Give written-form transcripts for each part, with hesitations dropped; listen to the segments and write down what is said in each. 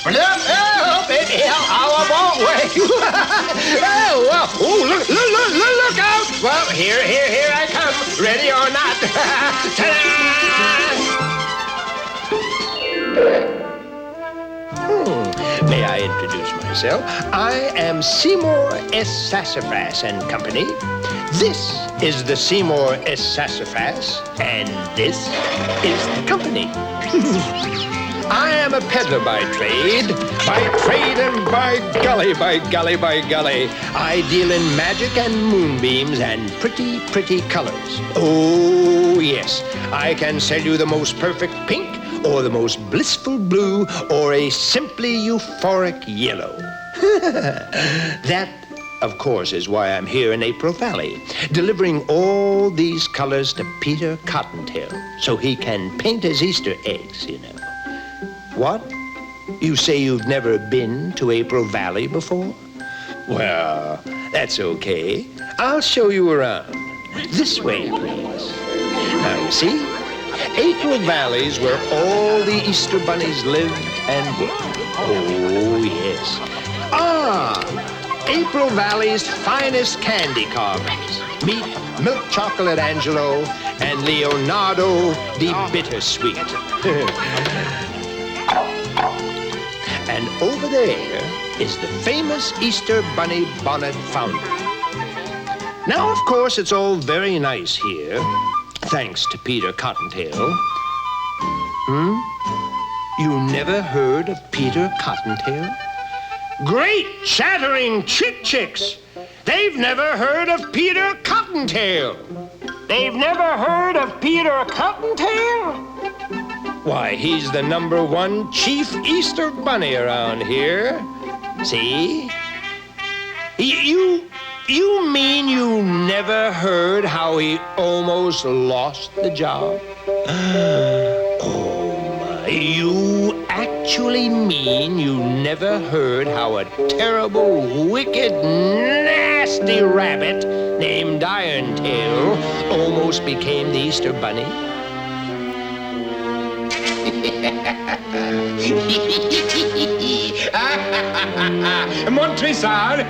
Oh, baby, I won't wait. Look out. Well, here I come. Ready or not. Ta-da! May I introduce myself? I am Seymour S. Sassafras and Company. This is the Seymour S. Sassafras, and this is the company. I am a peddler by trade and by golly, I deal in magic and moonbeams and pretty, pretty colors. Oh, yes, I can sell you the most perfect pink, or the most blissful blue, or a simply euphoric yellow. That, of course, is why I'm here in April Valley, delivering all these colors to Peter Cottontail, so he can paint his Easter eggs, you know. What? You say you've never been to April Valley before? Well, that's okay. I'll show you around. This way, please. Now, you see, April Valley's where all the Easter bunnies live and work. Oh, yes. April Valley's finest candy carvings. Meet Milk Chocolate Angelo and Leonardo the Bittersweet. And over there is the famous Easter Bunny Bonnet Fountain. Now, of course, it's all very nice here, thanks to Peter Cottontail. You never heard of Peter Cottontail? Great chattering chicks! They've never heard of Peter Cottontail! They've never heard of Peter Cottontail? Why, he's the #1 chief Easter bunny around here. See? You mean you never heard how he almost lost the job? Oh, my. You actually mean you never heard how a terrible, wicked, nasty rabbit named Irontail almost became the Easter bunny? Montresor!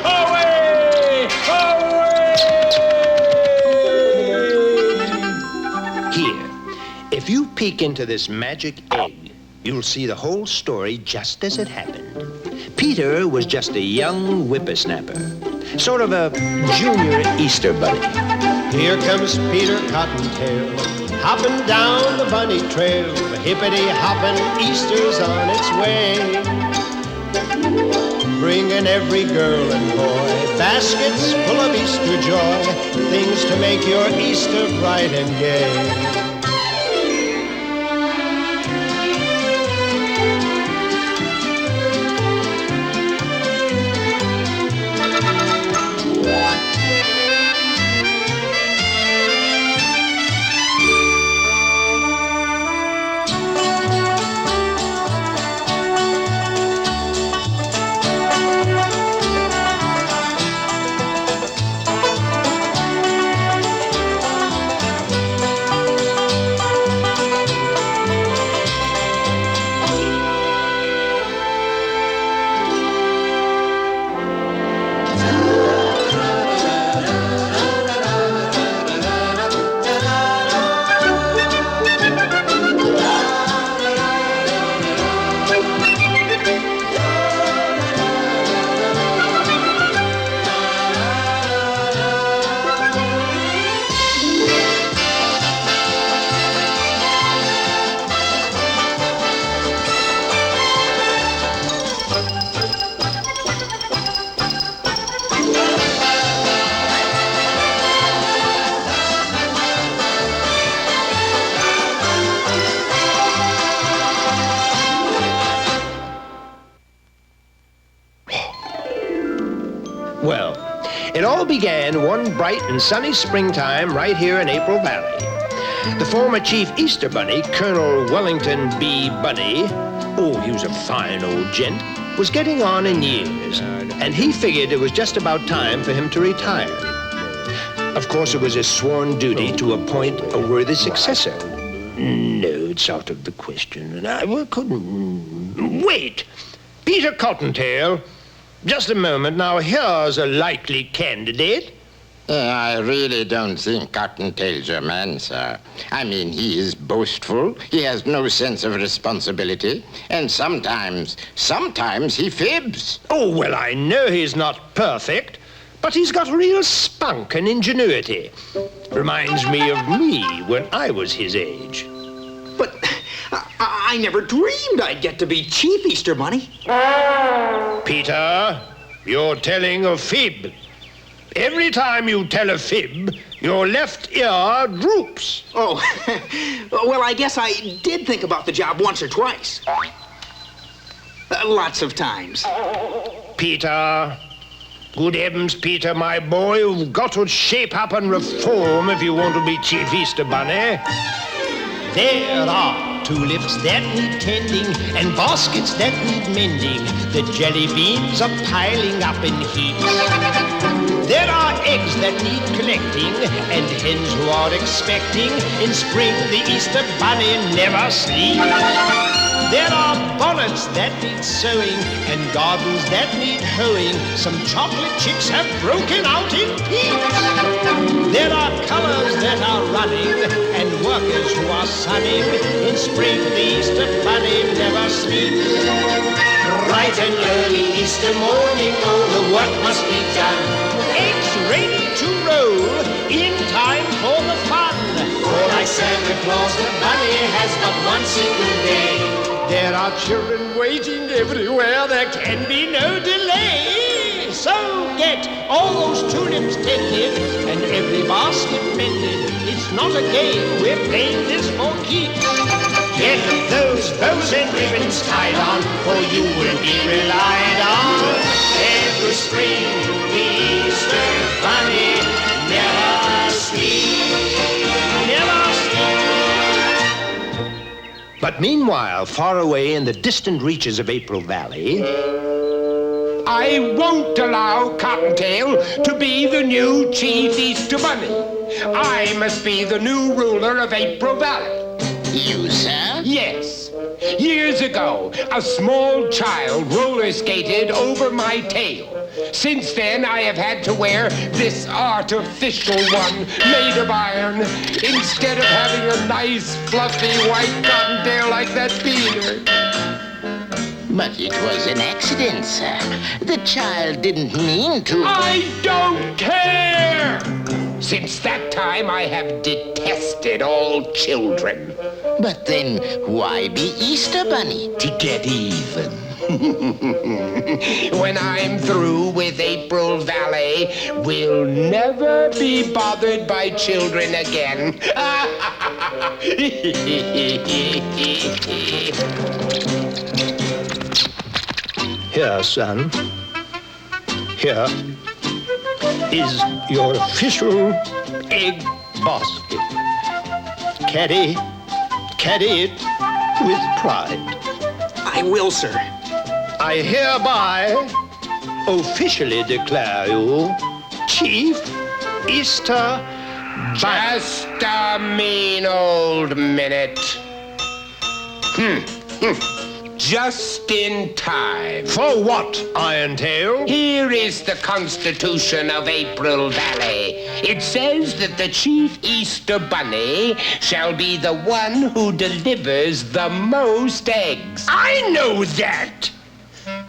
Away! Here, if you peek into this magic egg, you'll see the whole story just as it happened. Peter was just a young whippersnapper, sort of a junior Easter bunny. Here comes Peter Cottontail, hopping down the bunny trail. The hippity-hoppin' Easter's on its way, bringing every girl and boy baskets full of Easter joy, things to make your Easter bright and gay. Well, it all began one bright and sunny springtime right here in April Valley. The former chief Easter bunny, Colonel Wellington B. Bunny, oh, he was a fine old gent, was getting on in years, and he figured it was just about time for him to retire. Of course, it was his sworn duty to appoint a worthy successor. No, it's out of the question. And I couldn't... Wait! Peter Cottontail, just a moment. Now, here's a likely candidate. I really don't think Cottontail's your man, sir. I mean, he is boastful, he has no sense of responsibility, and sometimes he fibs. Oh, well, I know he's not perfect, but he's got real spunk and ingenuity. Reminds me of me when I was his age. But I never dreamed I'd get to be Chief Easter Bunny. Peter, you're telling a fib. Every time you tell a fib, your left ear droops. Oh, well, I guess I did think about the job once or twice. Lots of times. Peter, good heavens, Peter, my boy, you've got to shape up and reform if you want to be Chief Easter Bunny. There are tulips that need tending and baskets that need mending. The jelly beans are piling up in heaps. There are eggs that need collecting and hens who are expecting. In spring, the Easter Bunny never sleeps. There are bonnets that need sewing and gardens that need hoeing. Some chocolate chicks have broken out in peeps. There are colors that are running and workers who are sunning. In spring, the Easter Bunny never sleeps. Bright and early Easter morning, oh, the work must be done. Eggs ready to roll in time for the fun. For like Santa Claus, the bunny has but one single day. There are children waiting everywhere, there can be no delay. So get all those tulips tended and every basket mended. It's not a game, we're playing this for keeps. Get those bows and ribbons tied on, for you will be relied on. Every spring, the Easter Bunny never sleeps. Never sleeps. But meanwhile, far away in the distant reaches of April Valley, I won't allow Cottontail to be the new Chief Easter Bunny. I must be the new ruler of April Valley. You, sir? Yes. Years ago, a small child roller skated over my tail. Since then, I have had to wear this artificial one made of iron instead of having a nice, fluffy white cottontail like that Peter. But it was an accident, sir. The child didn't mean to. I don't care! Since that time, I have detested all children. But then, why be Easter Bunny? To get even. When I'm through with April Valley, we'll never be bothered by children again. Here, son. Here is your official egg basket. Carry it with pride. I will, sir. I hereby officially declare you Chief Easter Bunny. Just a mean old minute. Just in time. For what, Irontail? Here is the Constitution of April Valley. It says that the Chief Easter Bunny shall be the one who delivers the most eggs. I know that!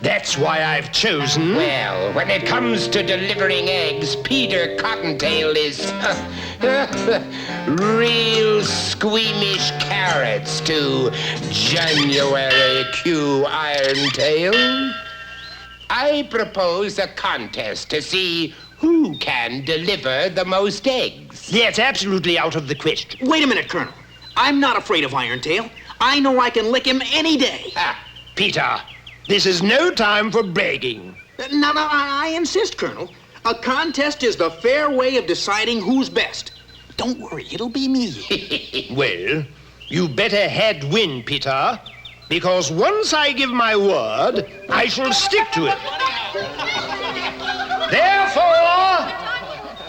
That's why I've chosen... Well, when it comes to delivering eggs, Peter Cottontail is... real squeamish carrots to January Q Irontail. I propose a contest to see who can deliver the most eggs. That's absolutely out of the question. Wait a minute, Colonel. I'm not afraid of Irontail. I know I can lick him any day. Peter, this is no time for bragging. No, I insist, Colonel. A contest is the fair way of deciding who's best. Don't worry, it'll be me. Well, you better head win, Peter, because once I give my word, I shall stick to it. Therefore,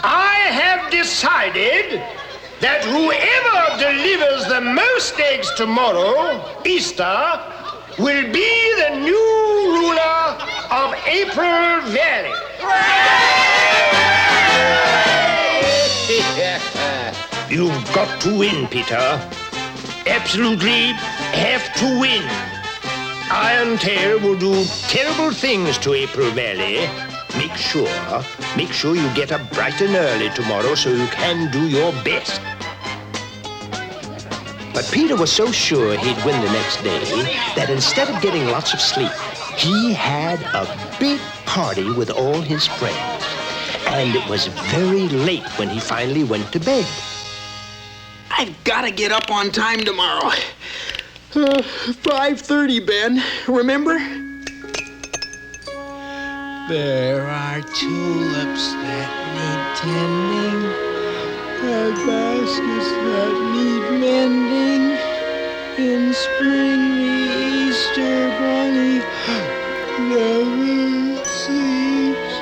I have decided that whoever delivers the the most eggs tomorrow, Easter, will be the new ruler of April Valley. You've got to win, Peter. Absolutely have to win. Irontail will do terrible things to April Valley. Make sure you get up bright and early tomorrow so you can do your best. But Peter was so sure he'd win the next day that instead of getting lots of sleep, he had a big party with all his friends. And it was very late when he finally went to bed. I've got to get up on time tomorrow. 5:30, Ben. Remember? There are tulips that need tending, and baskets that need mending. In spring, the Easter bunny never sleeps.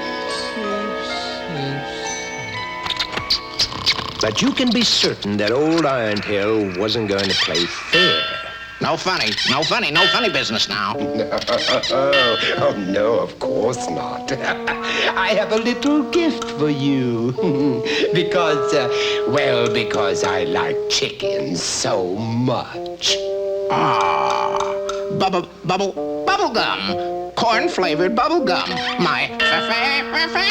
But you can be certain that old Irontail wasn't going to play fair. No funny business now. Oh, no, of course not. I have a little gift for you. because I like chicken so much. Bubble gum. Corn-flavored bubble gum. My favorite.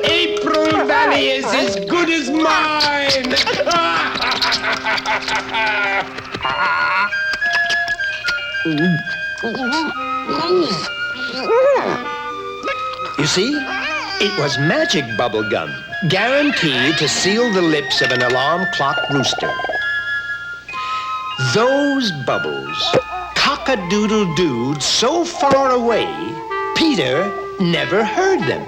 April Valley is as good as mine. You see, it was magic bubble gum, guaranteed to seal the lips of an alarm clock rooster. Those bubbles cock-a-doodle-dooed so far away, Peter never heard them.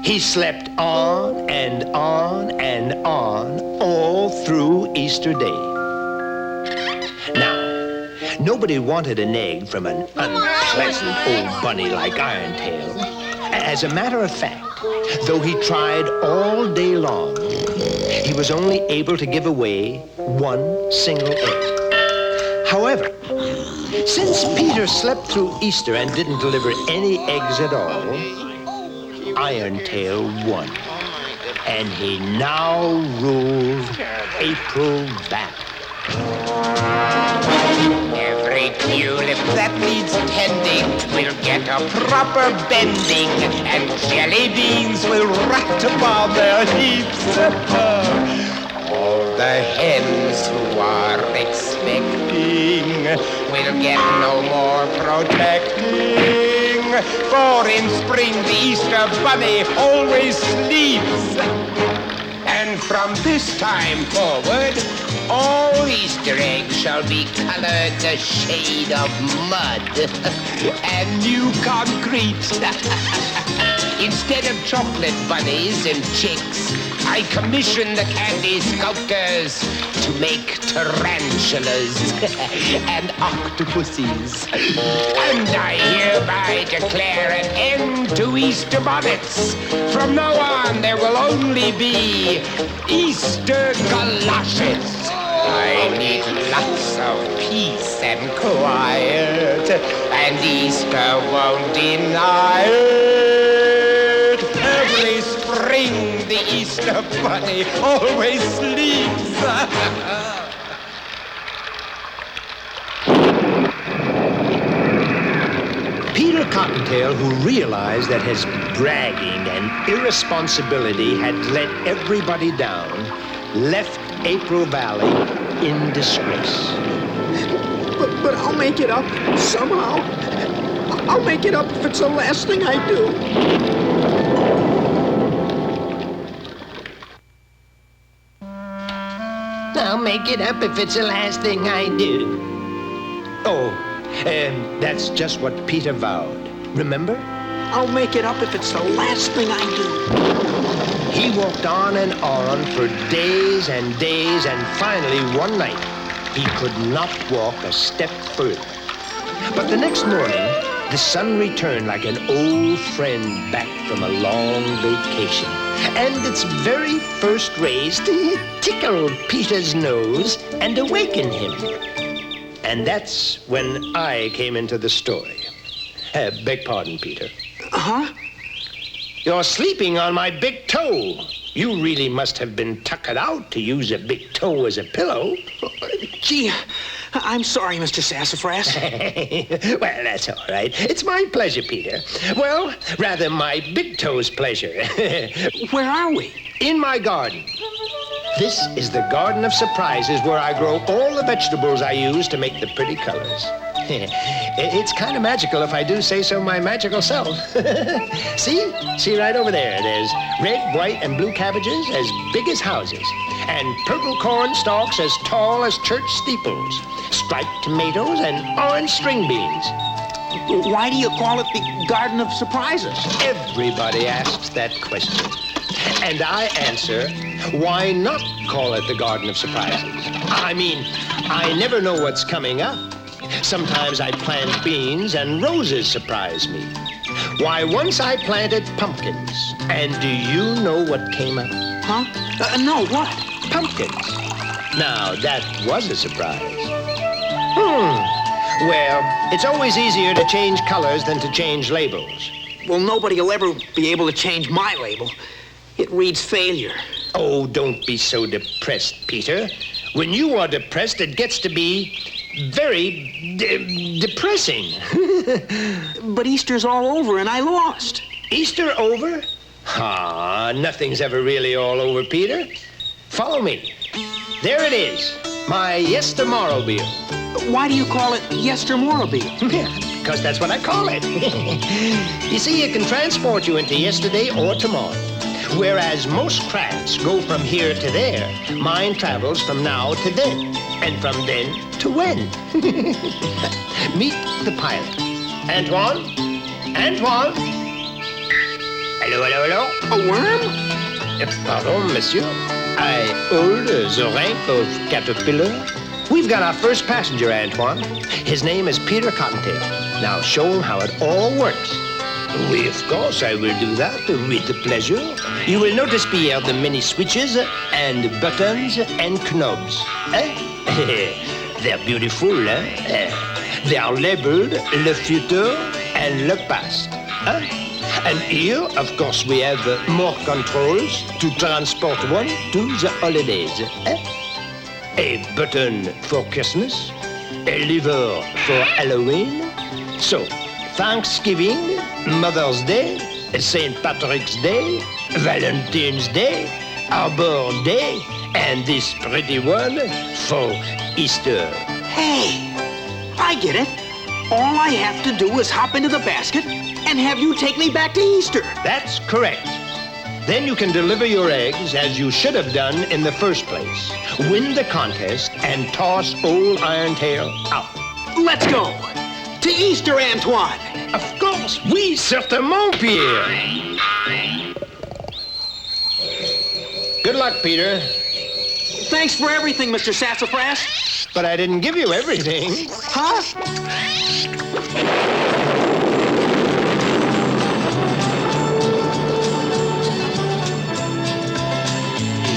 He slept on and on and on all through Easter Day. Now, nobody wanted an egg from an unpleasant old bunny like Irontail. As a matter of fact, though he tried all day long, he was only able to give away one single egg. However, since Peter slept through Easter and didn't deliver any eggs at all, Irontail won. And he now ruled April Valley. Every tulip that needs tending will get a proper bending, and jelly beans will rat upon their heaps. All the hens who are expecting will get no more protecting, for in spring the Easter bunny always sleeps. And from this time forward, all Easter eggs shall be colored a shade of mud and new concrete. Instead of chocolate bunnies and chicks, I commission the candy sculptors to make tarantulas and octopuses. And I hereby declare an end to Easter bonnets. From now on, there will only be Easter galoshes. I need lots of peace and quiet, and Easter won't deny it. Every spring, the Easter bunny always sleeps. Peter Cottontail, who realized that his bragging and irresponsibility had let everybody down, left April Valley in disgrace. But I'll make it up somehow. I'll make it up if it's the last thing I do. I'll make it up if it's the last thing I do. Oh, that's just what Peter vowed. Remember? I'll make it up if it's the last thing I do. He walked on and on for days and days, and finally one night he could not walk a step further. But the next morning, the sun returned like an old friend back from a long vacation. And its very first rays tickled Peter's nose and awakened him. And that's when I came into the story. Beg pardon, Peter. Huh? You're sleeping on my big toe. You really must have been tuckered out to use a big toe as a pillow. Gee, I'm sorry, Mr. Sassafras. Well, that's all right. It's my pleasure, Peter. Well, rather my big toe's pleasure. Where are we? In my garden. This is the garden of surprises where I grow all the vegetables I use to make the pretty colors. It's kind of magical if I do say so my magical self. See right over there. There's red, white, and blue cabbages as big as houses, and purple corn stalks as tall as church steeples, striped tomatoes, and orange string beans. Why do you call it the Garden of Surprises? Everybody asks that question. And I answer, why not call it the Garden of Surprises? I mean, I never know what's coming up. Sometimes I plant beans and roses surprise me. Why, once I planted pumpkins. And do you know what came up? Huh? No, what? Pumpkins. Now, that was a surprise. Well, it's always easier to change colors than to change labels. Well, nobody will ever be able to change my label. It reads failure. Oh, don't be so depressed, Peter. When you are depressed, it gets to be very depressing. But Easter's all over and I lost. Easter over? Nothing's ever really all over, Peter. Follow me. There it is, my yestermorrowmobile. Why do you call it yestermorrowmobile? Because that's what I call it. You see, it can transport you into yesterday or tomorrow. Whereas most crafts go from here to there, mine travels from now to then, and from then to when. Meet the pilot. Antoine? Antoine? Hello? A worm? Pardon, monsieur. I hold the rank of caterpillar. We've got our first passenger, Antoine. His name is Peter Cottontail. Now show him how it all works. Oui, of course, I will do that with pleasure. You will notice, Pierre, the many switches and buttons and knobs. They're beautiful, They are labeled le futur and le past. And here, of course, we have more controls to transport one to the holidays. A button for Christmas, a lever for Halloween. So, Thanksgiving, Mother's Day, St. Patrick's Day, Valentine's Day, Arbor Day, and this pretty one for Easter. Hey, I get it. All I have to do is hop into the basket and have you take me back to Easter. That's correct. Then you can deliver your eggs as you should have done in the first place. Win the contest and toss old Irontail out. Let's go. To Easter, Antoine. Of course, oui, certainement, Pierre. Good luck, Peter. Thanks for everything, Mr. Sassafras. But I didn't give you everything. Huh?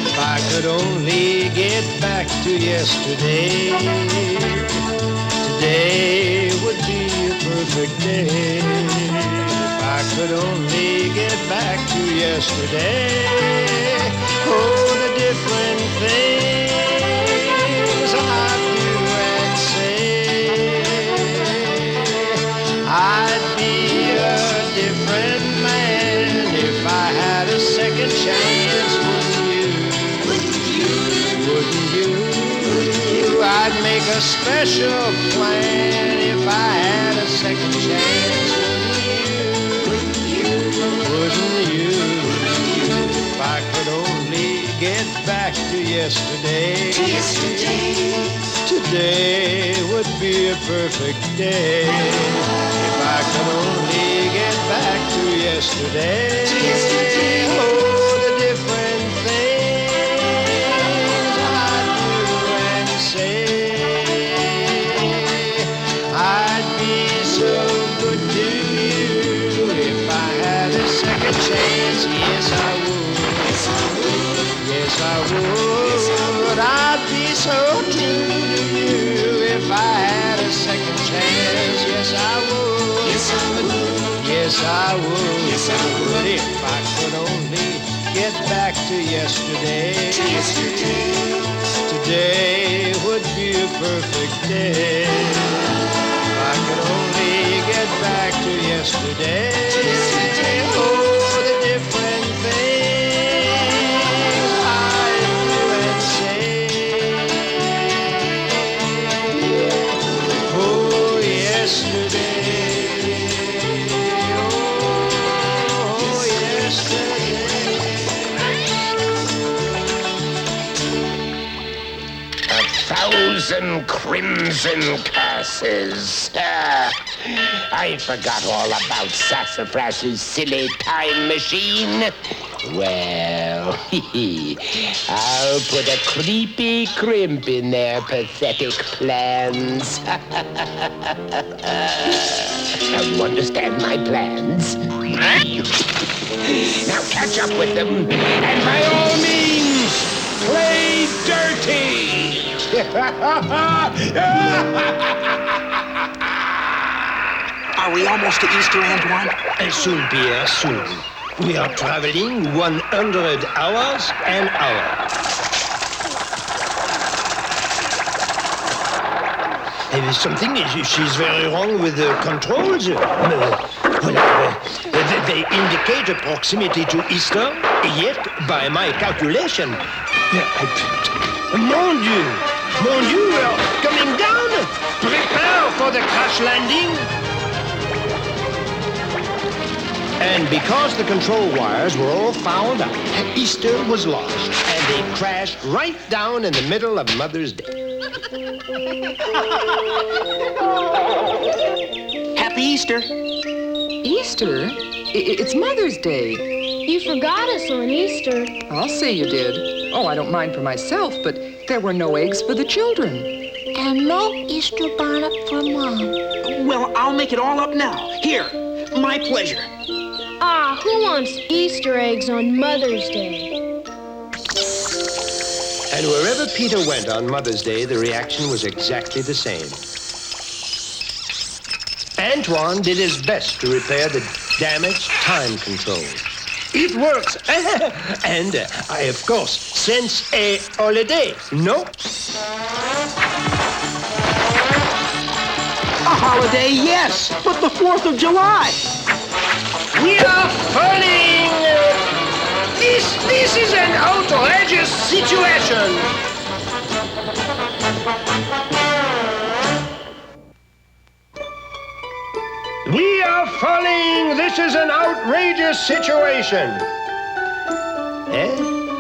If I could only get back to yesterday, today would be a perfect day. If I could only get back to yesterday, oh, the different things I'd do and say. I'd be a different man if I had a second chance. Wouldn't you? I'd make a special plan if I had a second chance. Wouldn't you? If I could only get back to yesterday. Today would be a perfect day. If I could only get back to yesterday. Oh, the different things I'd do and say. I'd be so good to you if I had a second chance. Yes, I would. Yes, would. I'd be so true to you if I had a second chance. Yes, I would. Yes, I would. Yes, I would. Yes, I would. If I could only get back to yesterday. Today would be a perfect day. If I could only get back to yesterday. Oh, the different things I do and say. Oh, yesterday. Oh, yesterday. 1,000 crimson curses. I forgot all about Sassafras's silly time machine. Well, I'll put a creepy crimp in their pathetic plans. Now you understand my plans? Now catch up with them, and by all means, play dirty! Are we almost to Easter, Antoine? Soon, Pierre, soon. We are traveling 100 hours an hour. She's very wrong with the controls. They indicate a proximity to Easter, yet, by my calculation, Mon Dieu, we are coming down. Prepare for the crash landing. And because the control wires were all fouled up, Easter was lost, and they crashed right down in the middle of Mother's Day. Happy Easter. Easter? It's Mother's Day. You forgot us on Easter. I'll say you did. Oh, I don't mind for myself, but there were no eggs for the children. And no Easter bonnet for Mom. Well, I'll make it all up now. Here, my pleasure. Ah, who wants Easter eggs on Mother's Day? And wherever Peter went on Mother's Day, the reaction was exactly the same. Antoine did his best to repair the damaged time control. It works. And I, of course, sense a holiday. No? A holiday, yes, but the 4th of July. We are falling! This is an outrageous situation! We are falling! This is an outrageous situation!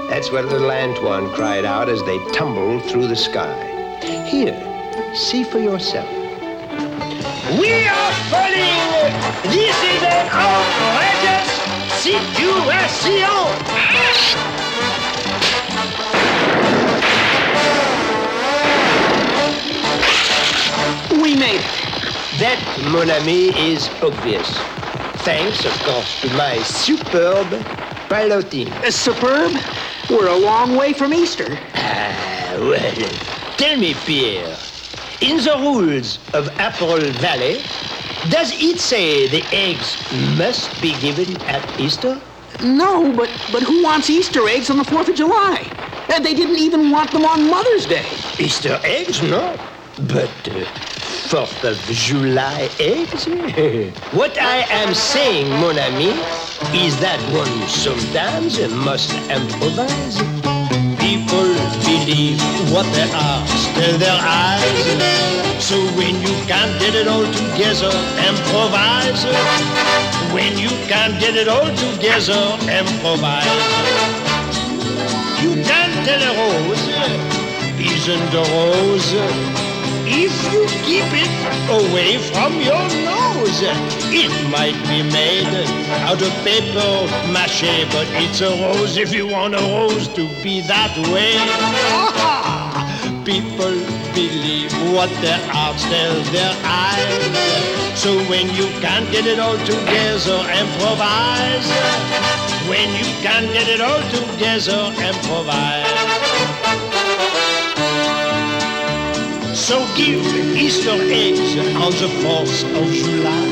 That's what little Antoine cried out as they tumbled through the sky. Here, see for yourself. We are falling! This is an outrageous situation! We made it. That, mon ami, is obvious. Thanks, of course, to my superb piloting. Superb? We're a long way from Easter. Well, tell me, Pierre, in the rules of Apple Valley, does it say the eggs must be given at Easter? No, but who wants Easter eggs on the 4th of July? They didn't even want them on Mother's Day. Easter eggs, no. But 4th of July eggs? What I am saying, mon ami, is that one sometimes must improvise. People believe what they ask in their eyes. So when you can't get it all together, improvise. When you can't get it all together, improvise. You can't tell a rose isn't a rose if you keep it away from your nose. It might be made out of paper mache, but it's a rose if you want a rose to be that way. People believe what their hearts tell their eyes. So when you can't get it all together, improvise. When you can't get it all together, improvise. Give Easter eggs on the 4th of July.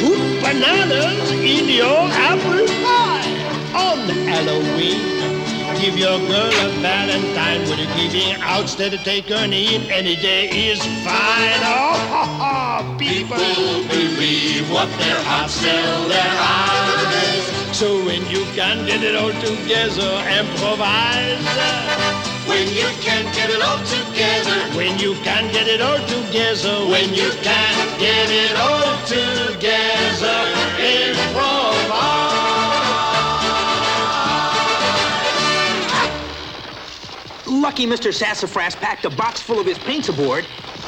Put bananas in your apple pie on Halloween. Give your girl a valentine with a giving out instead of take her in. Any day is fine. Oh, people believe what their hearts tell their eyes. So when you can get it all together, improvise. When you can get it all together. When you can get it all together. When you can get it all together, improvise. Lucky Mr. Sassafras packed a box full of his paints aboard.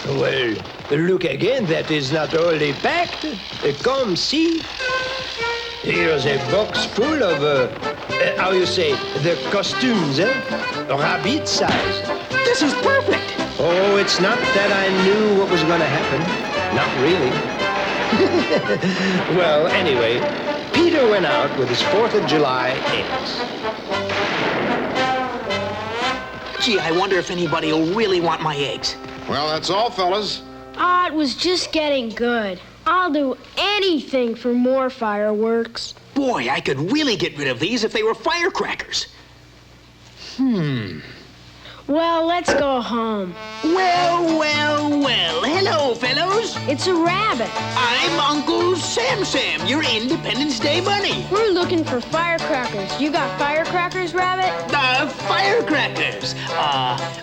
Well, look again, that is not only packed. Come see. Here's a box full of, how you say, the costumes, rabbit size. This is perfect. Oh, it's not that I knew what was going to happen. Not really. Well, anyway, Peter went out with his 4th of July eggs. Gee, I wonder if anybody will really want my eggs. Well, that's all, fellas. Ah, it was just getting good. I'll do anything for more fireworks. Boy, I could really get rid of these if they were firecrackers. Well, let's go home. Well. Hello, fellows. It's a rabbit. I'm Uncle Sam, your Independence Day bunny. We're looking for firecrackers. You got firecrackers, Rabbit? Firecrackers.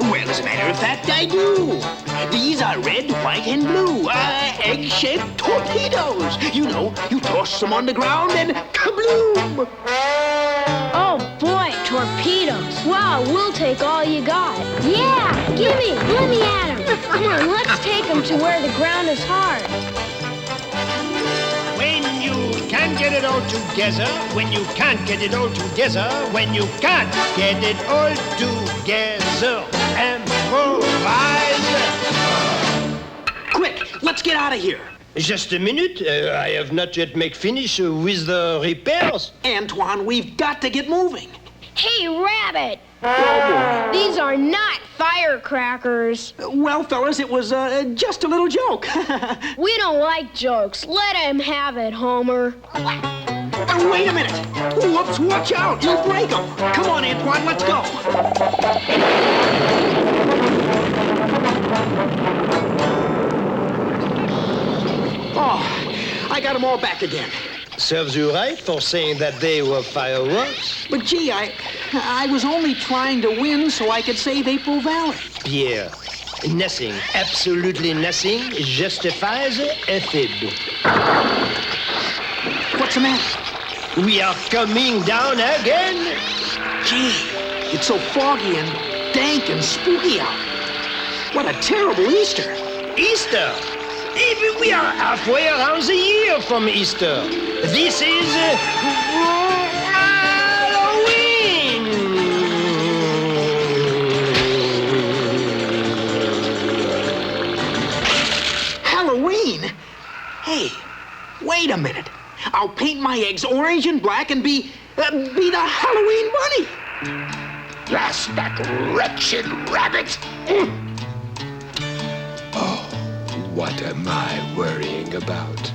Well, as a matter of fact, I do. These are red, white, and blue. Egg-shaped torpedoes. You know, you toss them on the ground and kabloom. Oh, boy, torpedoes. Wow, we'll take all you got. Yeah, gimme. Let me at 'em. Come on, let's take 'em to where the ground is hard. When you can't get it all together, when you can't get it all together, when you can't get it all together, improvise. Quick, let's get out of here. Just a minute. I have not yet made finish with the repairs. Antoine, we've got to get moving. Hey, Rabbit. These are not firecrackers. Well, fellas, it was just a little joke. We don't like jokes. Let him have it, Homer. Wait a minute. Whoops, watch out. You'll break them. Come on, Antoine, let's go. Oh, I got them all back again. Serves you right for saying that they were fireworks. But gee, I was only trying to win so I could save April Valley. Pierre, nothing, absolutely nothing justifies a fib. What's the matter? We are coming down again. Gee, it's so foggy and dank and spooky out. What a terrible Easter. Easter? Even we are halfway around the year from Easter. This is Halloween. Halloween? Hey, wait a minute. I'll paint my eggs orange and black and be the Halloween bunny. Blast that wretched rabbit! What am I worrying about?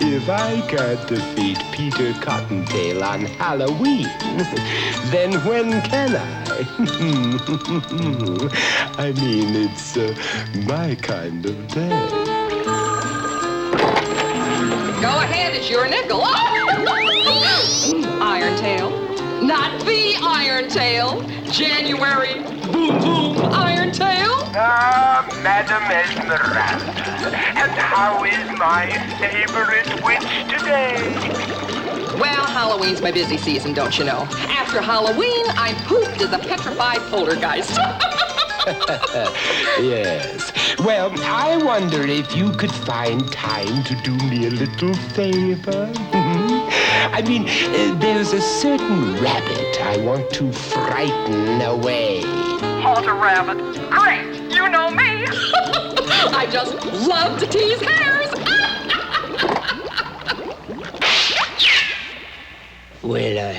If I can't defeat Peter Cottontail on Halloween, then when can I? I mean, it's my kind of day. Go ahead, it's your nickel. Iron Tail. Not the Iron Tail. January. Boom, boom, Iron Tail. Ah, Madam Esmeralda. And how is my favorite witch today? Well, Halloween's my busy season, don't you know? After Halloween, I'm pooped as a petrified poltergeist. Yes. Well, I wonder if you could find time to do me a little favor. I mean, there's a certain rabbit I want to frighten away. Haunt a rabbit. Great, you know me. I just love to tease hares. Well,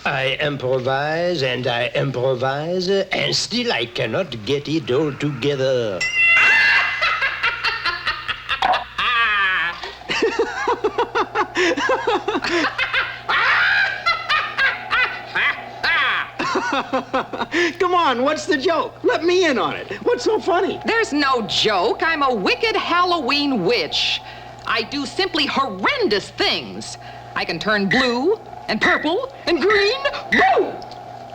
I improvise and still I cannot get it all together. Come on, what's the joke? Let me in on it. What's so funny? There's no joke. I'm a wicked Halloween witch. I do simply horrendous things. I can turn blue and purple and green. Woo!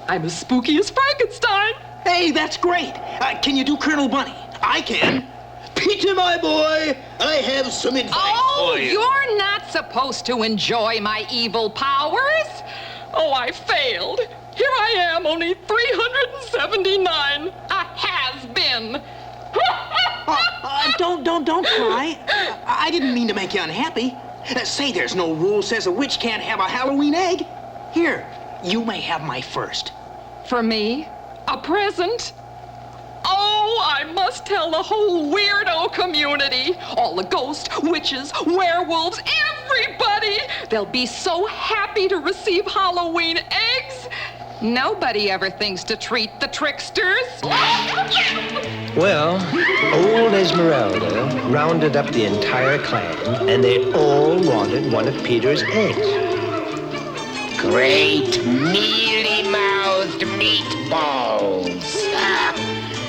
I'm as spooky as Frankenstein. Hey, that's great. Can you do Colonel Bunny? I can. Peter, my boy, I have some advice for you. You're not supposed to enjoy my evil powers. Oh, I failed. Here I am, only 379. A has-been. Don't cry. I didn't mean to make you unhappy. Say there's no rule says a witch can't have a Halloween egg. Here, you may have my first. For me? A present? Oh, I must tell the whole weirdo community. All the ghosts, witches, werewolves, everybody. They'll be so happy to receive Halloween eggs. Nobody ever thinks to treat the tricksters. Well, old Esmeralda rounded up the entire clan, and they all wanted one of Peter's eggs. Great mealy-mouthed meatballs.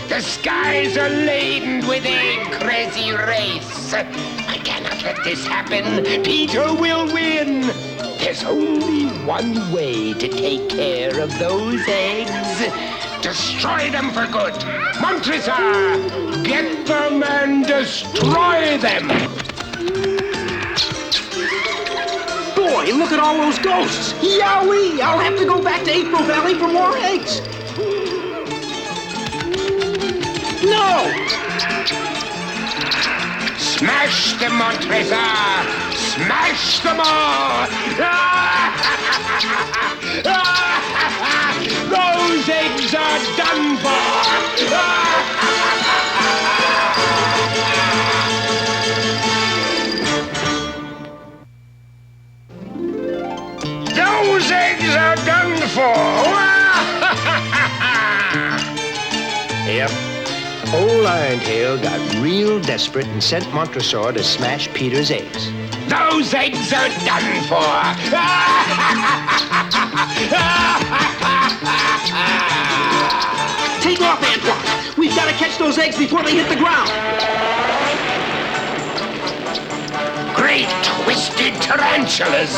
The skies are laden with egg-crazy race. I cannot let this happen. Peter will win. There's only one way to take care of those eggs. Destroy them for good. Montresor, get them and destroy them. Boy, look at all those ghosts. Yowee! I'll have to go back to April Valley for more eggs. No! Smash them, Montresor! Smash them all! Those eggs are done for! Those eggs are done for! Yep. Old Irontail got real desperate and sent Montresor to smash Peter's eggs. Those eggs are done for! Take off, Antoine. We've got to catch those eggs before they hit the ground. Great twisted tarantulas!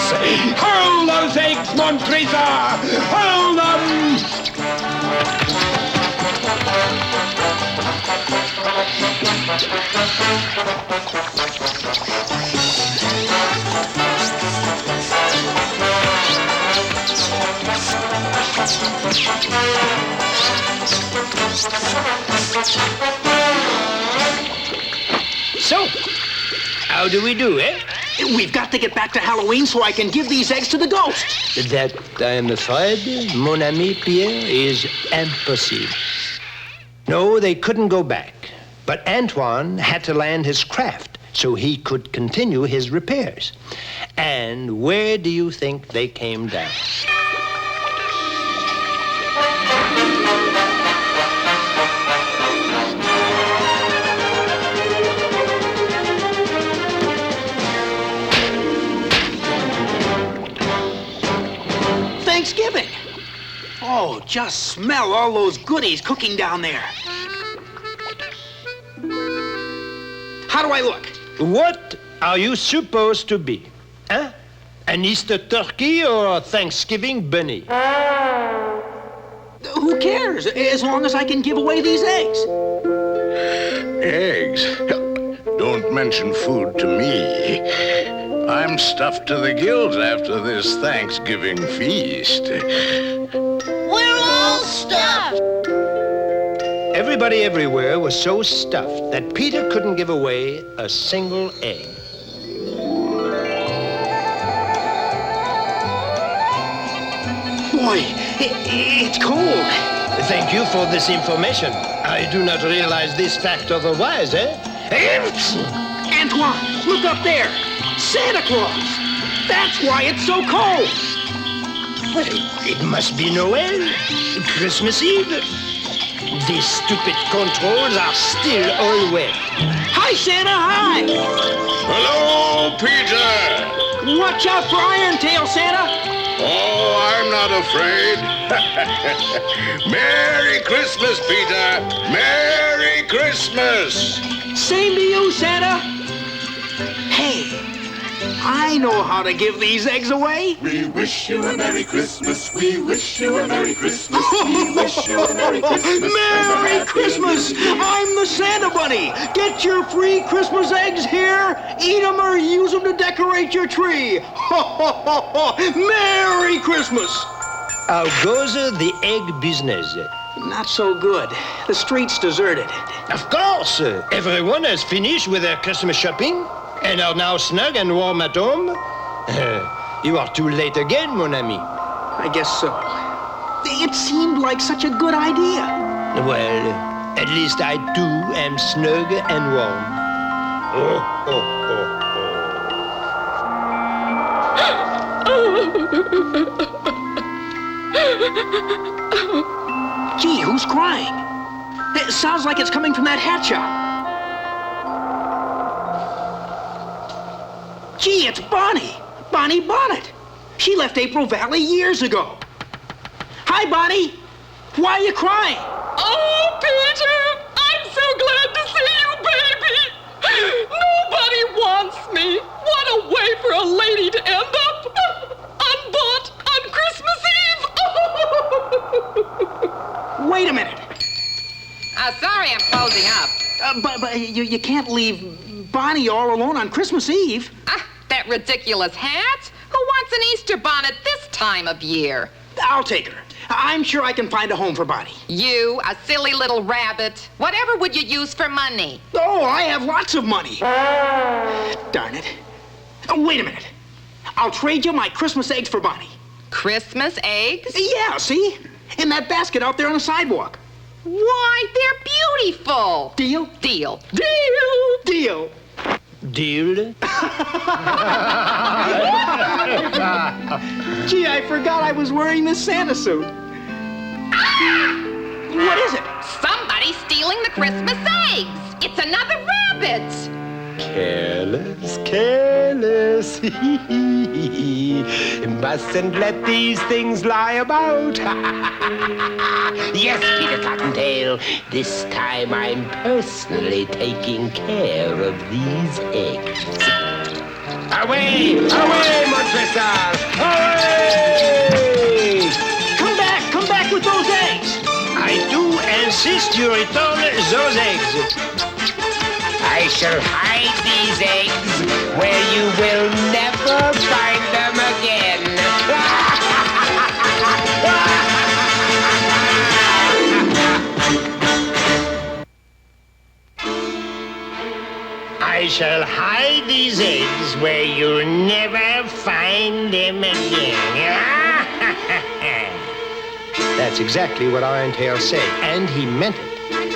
Hurl those eggs, Montresor! Hurl them! So, how do we do, eh? We've got to get back to Halloween so I can give these eggs to the ghosts. That, I'm afraid, mon ami Pierre, is impossible. No, they couldn't go back. But Antoine had to land his craft so he could continue his repairs. And where do you think they came down? Thanksgiving. Oh, just smell all those goodies cooking down there. How do I look? What are you supposed to be? Huh? An Easter turkey or a Thanksgiving bunny? Who cares, as long as I can give away these eggs. Eggs? Don't mention food to me. I'm stuffed to the gills after this Thanksgiving feast. We're all stuffed. Everybody everywhere was so stuffed that Peter couldn't give away a single egg. Boy, it's cold. Thank you for this information. I do not realize this fact otherwise, eh? Antoine, look up there. Santa Claus. That's why it's so cold. Well, it must be Noel. Christmas Eve. These stupid controls are still all wet. Hi, Santa, hi! Hello, Peter! Watch out for Irontail, Santa! Oh, I'm not afraid. Merry Christmas, Peter! Merry Christmas! Same to you, Santa! Hey, I know how to give these eggs away. We wish you a Merry Christmas. We wish you a Merry Christmas. We wish you a Merry Christmas. Merry Christmas! I'm the Santa Bunny. Get your free Christmas eggs here. Eat them or use them to decorate your tree. Ho, ho, ho, ho. Merry Christmas! How goes the egg business? Not so good. The street's deserted. Of course. Everyone has finished with their Christmas shopping and are now snug and warm at home. You are too late again, mon ami. I guess so. It seemed like such a good idea. Well, at least I too am snug and warm. Oh, oh, oh, oh. Gee, who's crying? It sounds like it's coming from that hat shop. Gee, it's Bonnie. Bonnie Bonnet. She left April Valley years ago. Hi, Bonnie. Why are you crying? Oh, Peter, I'm so glad to see you, baby. Nobody wants me. What a way for a lady to end up unbought on Christmas Eve. Wait a minute. Sorry, I'm closing up. But you can't leave Bonnie all alone on Christmas Eve. That ridiculous hat? Who wants an Easter bonnet this time of year? I'll take her. I'm sure I can find a home for Bonnie. You, a silly little rabbit. Whatever would you use for money? Oh, I have lots of money. Darn it. Wait a minute. I'll trade you my Christmas eggs for Bonnie. Christmas eggs? Yeah, see? In that basket out there on the sidewalk. Why, they're beautiful. Deal? Deal. Deal! Deal! Deal? Gee, I forgot I was wearing this Santa suit. What is it? Somebody's stealing the Christmas eggs. It's another rabbit. Careless, careless. Mustn't let these things lie about. Yes, Peter Cottontail. This time I'm personally taking care of these eggs. Away! Away, Montresor! Away! Come back with those eggs! I do insist you return those eggs. I shall hide these eggs where you will never find them again. I shall hide these eggs where you'll never find them again. That's exactly what Irontail said, and he meant it.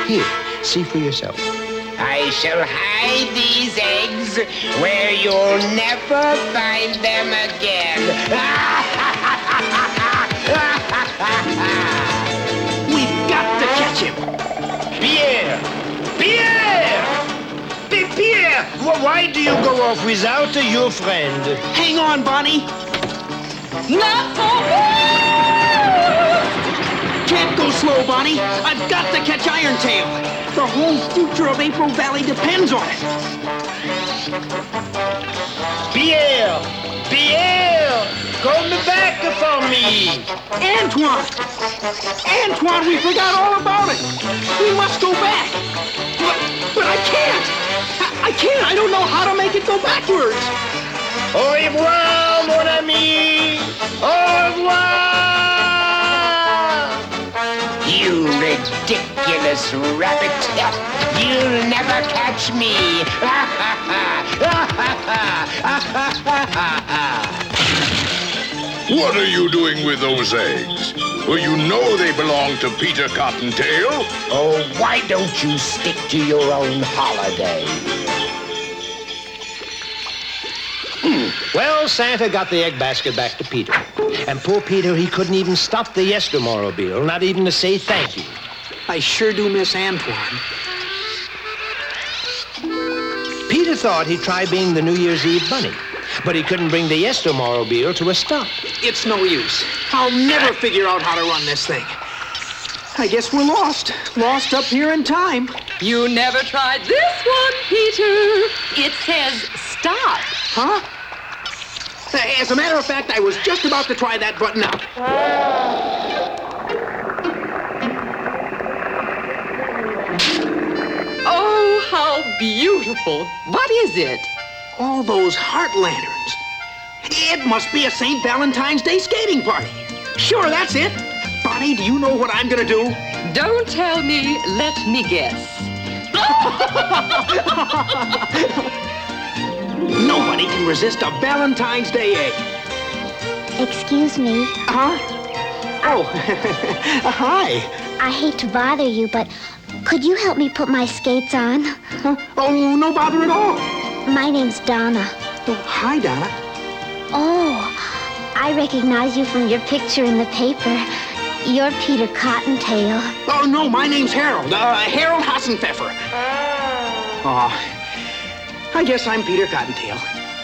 Here, see for yourself. I shall hide these eggs where you'll never find them again. We've got to catch him. Pierre! Pierre! Pierre! Why do you go off without your friend? Hang on, Bonnie. Not so Can't go slow, Bonnie. I've got to catch Irontail. The whole future of April Valley depends on it. Pierre! Pierre! Come back for me! Antoine! Antoine, we forgot all about it. We must go back. But I can't. I can't. I don't know how to make it go backwards. Au revoir, mon ami! Au revoir! You ridiculous rabbit. You'll never catch me. What are you doing with those eggs? Well, you know they belong to Peter Cottontail. Oh, why don't you stick to your own holiday? Well, Santa got the egg basket back to Peter. And poor Peter, he couldn't even stop the Yestermorrowmobile, not even to say thank you. I sure do miss Antoine. Peter thought he'd try being the New Year's Eve bunny, but he couldn't bring the Yestermorrowmobile to a stop. It's no use. I'll never figure out how to run this thing. I guess we're lost. Lost up here in time. You never tried this one, Peter. It says stop. Huh? As a matter of fact, I was just about to try that button out. Oh, how beautiful. What is it? All those heart lanterns. It must be a St. Valentine's Day skating party. Sure, that's it. Bonnie, do you know what I'm gonna do? Don't tell me. Let me guess. Nobody can resist a Valentine's Day egg. Excuse me. Huh? Oh, hi. I hate to bother you, but could you help me put my skates on? Huh? Oh, no bother at all. My name's Donna. Oh, hi, Donna. Oh, I recognize you from your picture in the paper. You're Peter Cottontail. Oh, no, my name's Harold. Harold Hassenpfeffer. Oh, I guess I'm Peter Cottontail.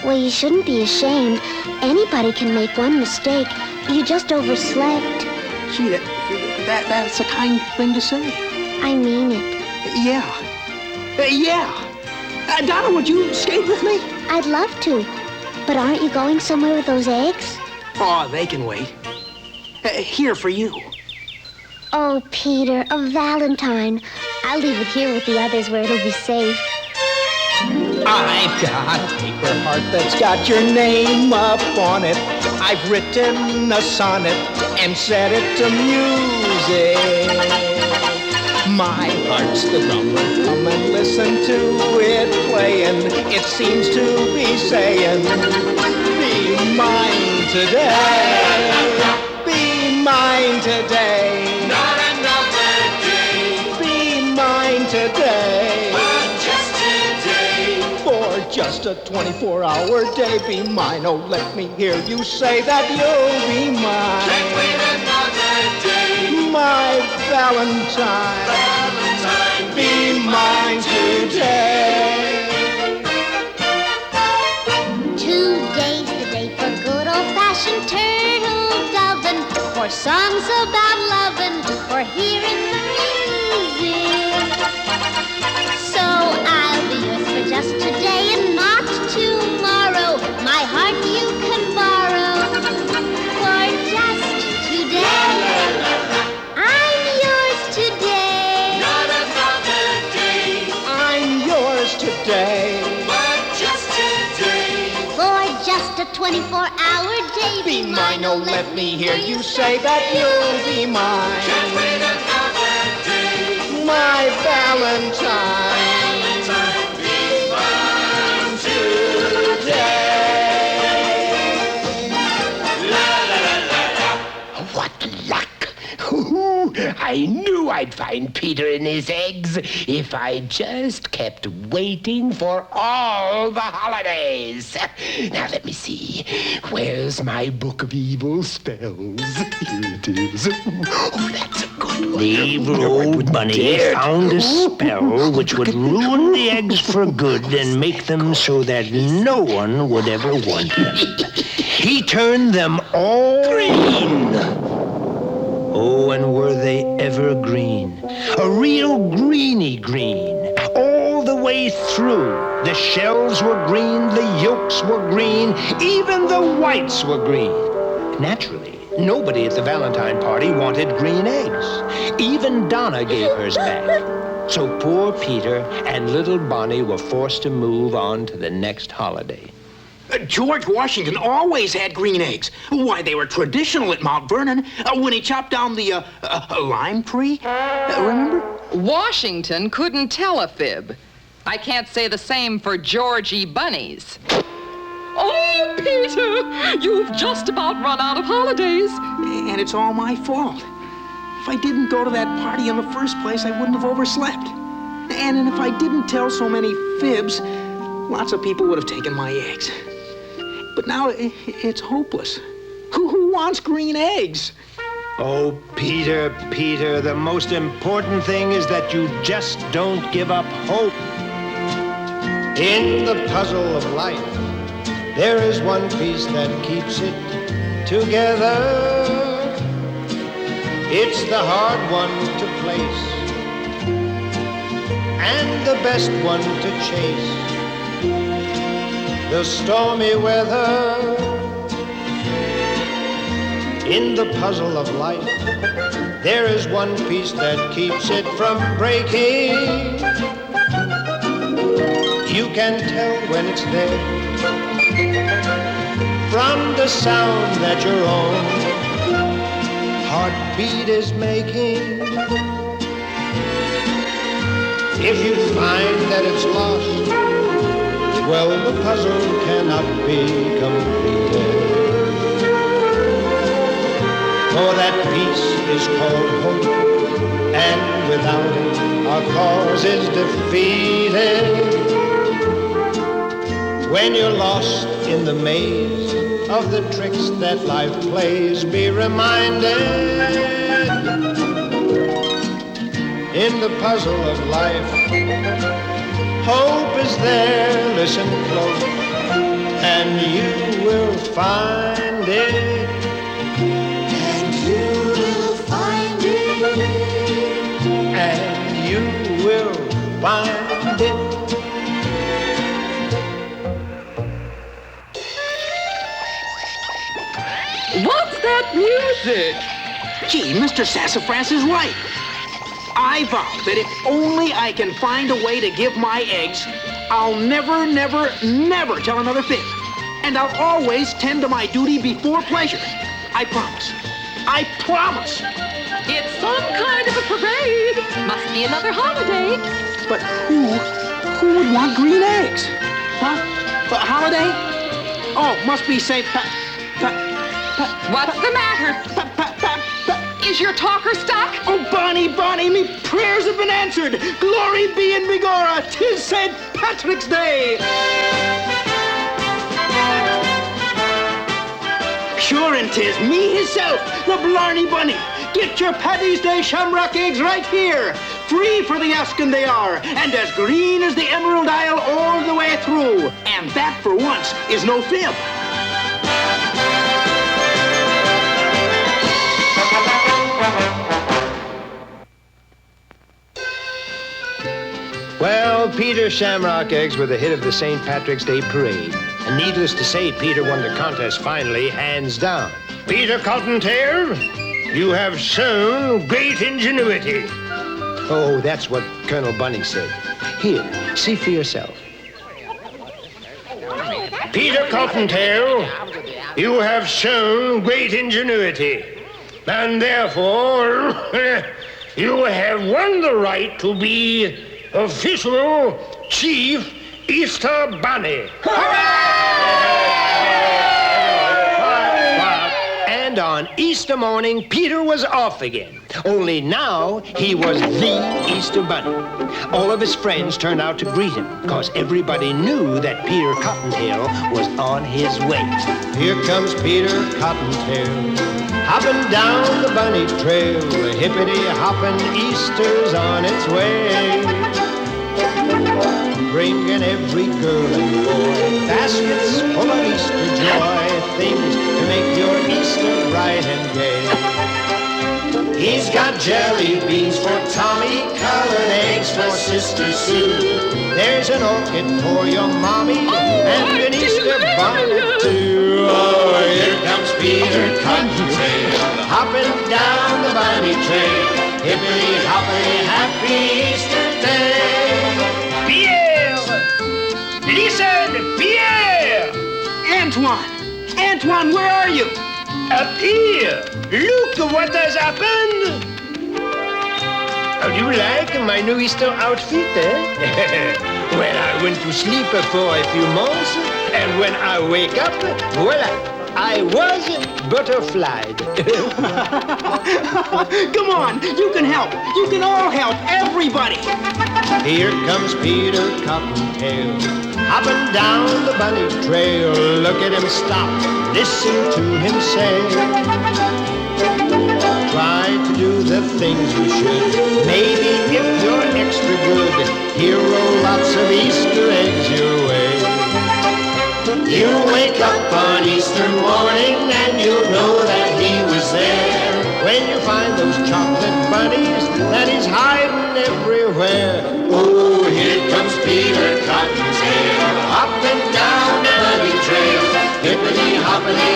Well, you shouldn't be ashamed. Anybody can make one mistake. You just overslept. Gee, that's a kind thing to say. I mean it. Yeah. Yeah. Donna, would you skate with me? I'd love to. But aren't you going somewhere with those eggs? Oh, they can wait. Here for you. Oh, Peter, a Valentine. I'll leave it here with the others where it'll be safe. I've got a paper heart that's got your name up on it. I've written a sonnet and set it to music. My heart's the drummer, come and listen to it playing. It seems to be saying, be mine today. Be mine today. Not another day. Be mine today. But just today. For just a 24-hour day, be mine. Oh, let me hear you say that you'll be mine. Can't wait another day. My Valentine. Valentine, Be mine today. Today's the day for good old-fashioned turtle dovin', for songs about lovin', for hearing the music. So I'll be yours for just today and not tomorrow. My heart you can borrow for just today. I'm yours today. not another day. I'm yours today. But just today. For just a 24-hour day, Be mine. Oh, let me hear you say that you'll be mine. Can't wait another day. My Valentine. Valentine, be mine Today. La la la la la. What luck! Ooh, I knew I'd find Peter in his eggs if I just kept waiting for all the holidays. Now, let me see. Where's my book of evil spells? Here it is. Oh, that's a good one. The evil old bunny found a spell which would ruin the eggs for good and make them so that no one would ever want them. He turned them all green. Oh, and were they ever green? A real greeny green. All the way through. The shells were green, the yolks were green, even the whites were green. Naturally, nobody at the Valentine party wanted green eggs. Even Donna gave hers back. So poor Peter and little Bonnie were forced to move on to the next holiday. George Washington always had green eggs. Why, they were traditional at Mount Vernon when he chopped down the lime tree. Remember? Washington couldn't tell a fib. I can't say the same for Georgie bunnies. Oh, Peter, you've just about run out of holidays. And it's all my fault. If I didn't go to that party in the first place, I wouldn't have overslept. And if I didn't tell so many fibs, lots of people would have taken my eggs. But now it's hopeless. Who wants green eggs? Oh, Peter, the most important thing is that you just don't give up hope. In the puzzle of life, there is one piece that keeps it together. It's the hard one to place and the best one to chase. The stormy weather. In the puzzle of life, there is one piece that keeps it from breaking. You can tell when it's there from the sound that your own heartbeat is making. If you find that it's lost, well, the puzzle cannot be completed. For that piece is called hope, and without it, our cause is defeated. When you're lost in the maze of the tricks that life plays, be reminded, in the puzzle of life, hope is there, listen close, and you will find it. And you will find it. What's that music? Gee, Mr. Sassafras is right. I vow that if only I can find a way to give my eggs, I'll never, never, never tell another fib. And I'll always tend to my duty before pleasure. I promise. I promise. It's some kind of a parade. Must be another holiday. But who would want green eggs? Huh? A holiday? Oh, must be St. What's the matter? Is your talker stuck? Oh, Bonnie, me prayers have been answered. Glory be in Megora. 'Tis St. Patrick's Day. Sure and 'tis me hisself, the Blarney Bunny. Get your Paddy's Day shamrock eggs right here. Free for the asking they are, and as green as the Emerald Isle all the way through. And that, for once, is no fib. Well, Peter Shamrock eggs were the hit of the St. Patrick's Day parade. And needless to say, Peter won the contest finally, hands down. Peter Cottontail, you have shown great ingenuity. Oh, that's what Colonel Bunny said. Here, see for yourself. Peter Cottontail, you have shown great ingenuity. And therefore, you have won the right to be official Chief Easter Bunny. And on Easter morning, Peter was off again. Only now, he was the Easter Bunny. All of his friends turned out to greet him, because everybody knew that Peter Cottontail was on his way. Here comes Peter Cottontail, hopping down the bunny trail. Hippity-hopping Easter's on its way. Bringing every girl and boy baskets full of Easter joy, things to make your Easter bright and gay. He's got jelly beans for Tommy, colored eggs for Sister Sue. There's an orchid for your mommy, and an Easter bonnet too. Oh, here comes Peter Cottontail, hopping down the bunny trail. Hippity-hoppity, happy Easter Day. Listen, Pierre! Antoine, where are you? Up here. Look what has happened. How do you like my new Easter outfit, eh? Well, I went to sleep for a few months, and when I wake up, voila, I was butterflied. Come on, you can help. You can all help. Everybody. Here comes Peter Cottontail, hopping down the bunny trail. Look at him stop, listen to him say. Try to do the things you should. Maybe if you're extra good, he'll roll lots of Easter eggs your way. You wake up on Easter morning and you'll know that he was there. When you find those chocolate bunnies that he's hiding everywhere. Oh, here comes Peter Cottontail, hopping down the bunny trail. Hippity hoppity